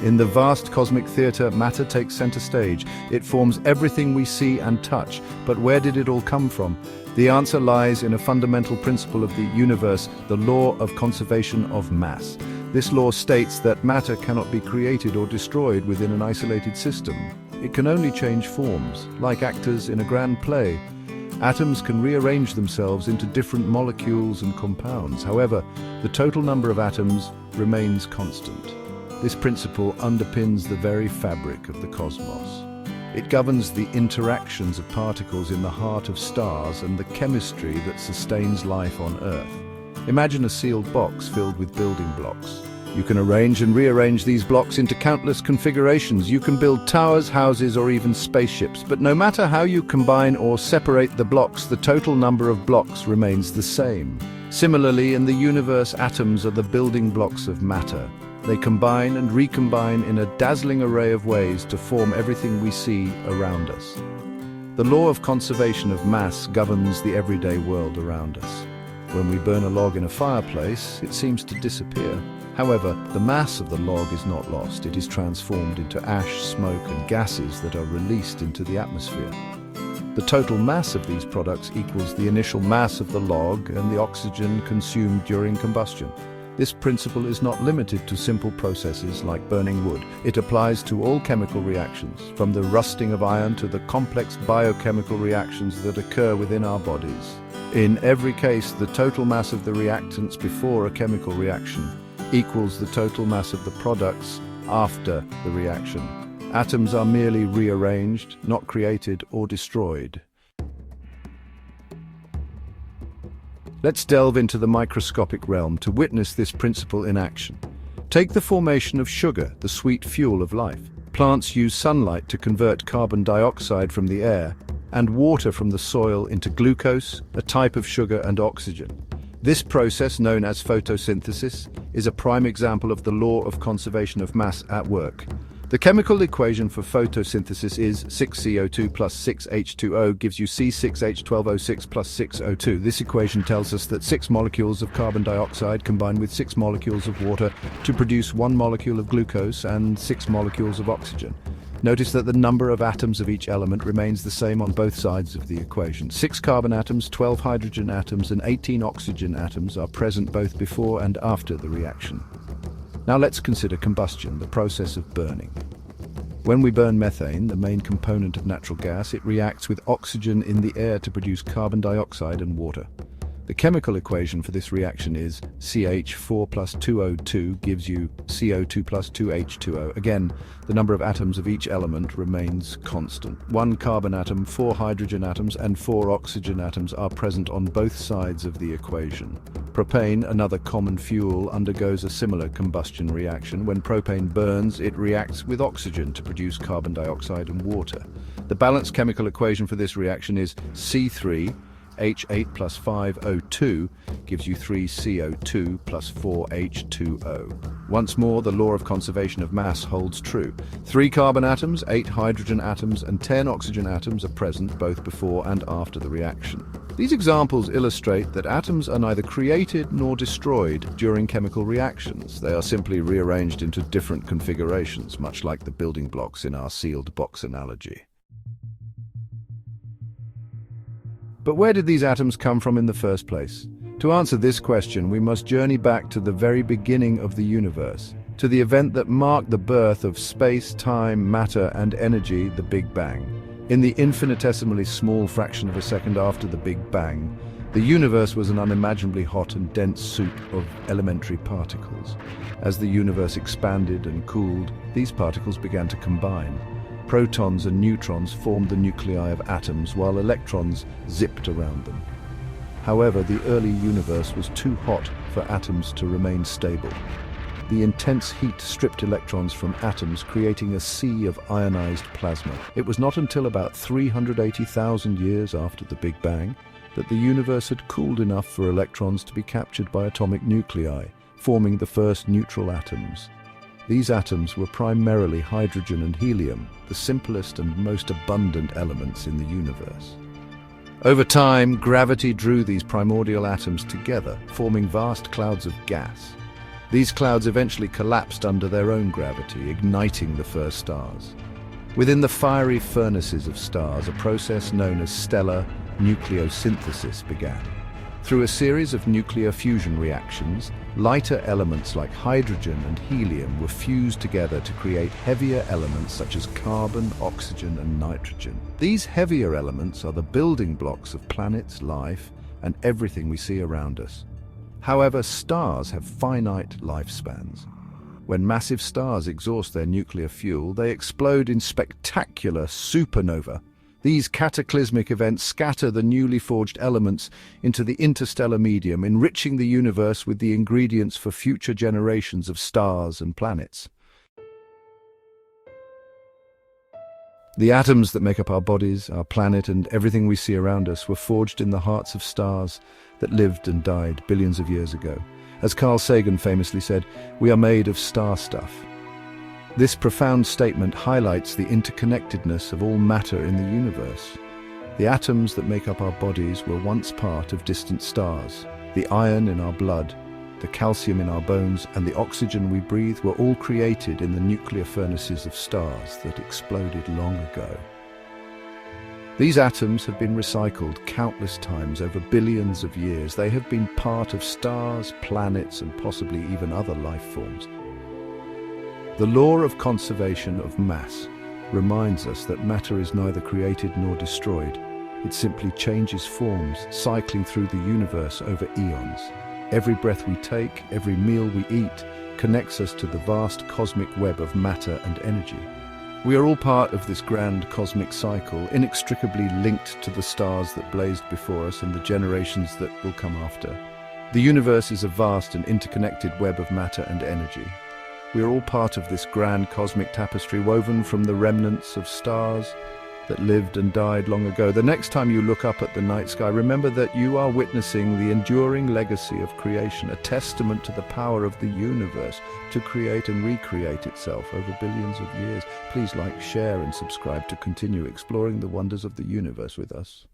In the vast cosmic theater, matter takes center stage. It forms everything we see and touch. But where did it all come from? The answer lies in a fundamental principle of the universe, the law of conservation of mass. This law states that matter cannot be created or destroyed within an isolated system. It can only change forms, like actors in a grand play. Atoms can rearrange themselves into different molecules and compounds. However, the total number of atoms remains constant. This principle underpins the very fabric of the cosmos. It governs the interactions of particles in the heart of stars and the chemistry that sustains life on Earth. Imagine a sealed box filled with building blocks. You can arrange and rearrange these blocks into countless configurations. You can build towers, houses, or even spaceships. But no matter how you combine or separate the blocks, the total number of blocks remains the same. Similarly, in the universe, atoms are the building blocks of matter. They combine and recombine in a dazzling array of ways to form everything we see around us. The law of conservation of mass governs the everyday world around us. When we burn a log in a fireplace, it seems to disappear. However, the mass of the log is not lost. It is transformed into ash, smoke, and gases that are released into the atmosphere. The total mass of these products equals the initial mass of the log and the oxygen consumed during combustion. This principle is not limited to simple processes like burning wood. It applies to all chemical reactions, from the rusting of iron to the complex biochemical reactions that occur within our bodies. In every case, the total mass of the reactants before a chemical reaction equals the total mass of the products after the reaction. Atoms are merely rearranged, not created or destroyed. Let's delve into the microscopic realm to witness this principle in action. Take the formation of sugar, the sweet fuel of life. Plants use sunlight to convert carbon dioxide from the air and water from the soil into glucose, a type of sugar, and oxygen. This process, known as photosynthesis, is a prime example of the law of conservation of mass at work. The chemical equation for photosynthesis is 6CO2 plus 6H2O gives you C6H12O6 plus 6O2. This equation tells us that 6 molecules of carbon dioxide combine with 6 molecules of water to produce 1 molecule of glucose and 6 molecules of oxygen. Notice that the number of atoms of each element remains the same on both sides of the equation. 6 carbon atoms, 12 hydrogen atoms, and 18 oxygen atoms are present both before and after the reaction. Now let's consider combustion, the process of burning. When we burn methane, the main component of natural gas, it reacts with oxygen in the air to produce carbon dioxide and water. The chemical equation for this reaction is CH4 plus 2O2 gives you CO2 plus 2H2O. Again, the number of atoms of each element remains constant. 1 carbon atom, 4 hydrogen atoms, and 4 oxygen atoms are present on both sides of the equation. Propane, another common fuel, undergoes a similar combustion reaction. When propane burns, it reacts with oxygen to produce carbon dioxide and water. The balanced chemical equation for this reaction is C3 H8 plus 5O2 gives you 3CO2 plus 4H2O. Once more, the law of conservation of mass holds true. 3 carbon atoms, 8 hydrogen atoms, and 10 oxygen atoms are present both before and after the reaction. These examples illustrate that atoms are neither created nor destroyed during chemical reactions. They are simply rearranged into different configurations, much like the building blocks in our sealed box analogy. But where did these atoms come from in the first place? To answer this question, we must journey back to the very beginning of the universe, to the event that marked the birth of space, time, matter, and energy, the Big Bang. In the infinitesimally small fraction of a second after the Big Bang, the universe was an unimaginably hot and dense soup of elementary particles. As the universe expanded and cooled, these particles began to combine. Protons and neutrons formed the nuclei of atoms, while electrons zipped around them. However, the early universe was too hot for atoms to remain stable. The intense heat stripped electrons from atoms, creating a sea of ionized plasma. It was not until about 380,000 years after the Big Bang that the universe had cooled enough for electrons to be captured by atomic nuclei, forming the first neutral atoms. These atoms were primarily hydrogen and helium, the simplest and most abundant elements in the universe. Over time, gravity drew these primordial atoms together, forming vast clouds of gas. These clouds eventually collapsed under their own gravity, igniting the first stars. Within the fiery furnaces of stars, a process known as stellar nucleosynthesis began. Through a series of nuclear fusion reactions, lighter elements like hydrogen and helium were fused together to create heavier elements such as carbon, oxygen, and nitrogen. These heavier elements are the building blocks of planets, life, and everything we see around us. However, stars have finite lifespans. When massive stars exhaust their nuclear fuel, they explode in spectacular supernovae. These cataclysmic events scatter the newly forged elements into the interstellar medium, enriching the universe with the ingredients for future generations of stars and planets. The atoms that make up our bodies, our planet, and everything we see around us were forged in the hearts of stars that lived and died billions of years ago. As Carl Sagan famously said, "We are made of star stuff." This profound statement highlights the interconnectedness of all matter in the universe. The atoms that make up our bodies were once part of distant stars. The iron in our blood, the calcium in our bones, and the oxygen we breathe were all created in the nuclear furnaces of stars that exploded long ago. These atoms have been recycled countless times over billions of years. They have been part of stars, planets, and possibly even other life forms. The law of conservation of mass reminds us that matter is neither created nor destroyed. It simply changes forms, cycling through the universe over eons. Every breath we take, every meal we eat, connects us to the vast cosmic web of matter and energy. We are all part of this grand cosmic cycle, inextricably linked to the stars that blazed before us and the generations that will come after. The universe is a vast and interconnected web of matter and energy. We are all part of this grand cosmic tapestry woven from the remnants of stars that lived and died long ago. The next time you look up at the night sky, remember that you are witnessing the enduring legacy of creation, a testament to the power of the universe to create and recreate itself over billions of years. Please like, share, and subscribe to continue exploring the wonders of the universe with us.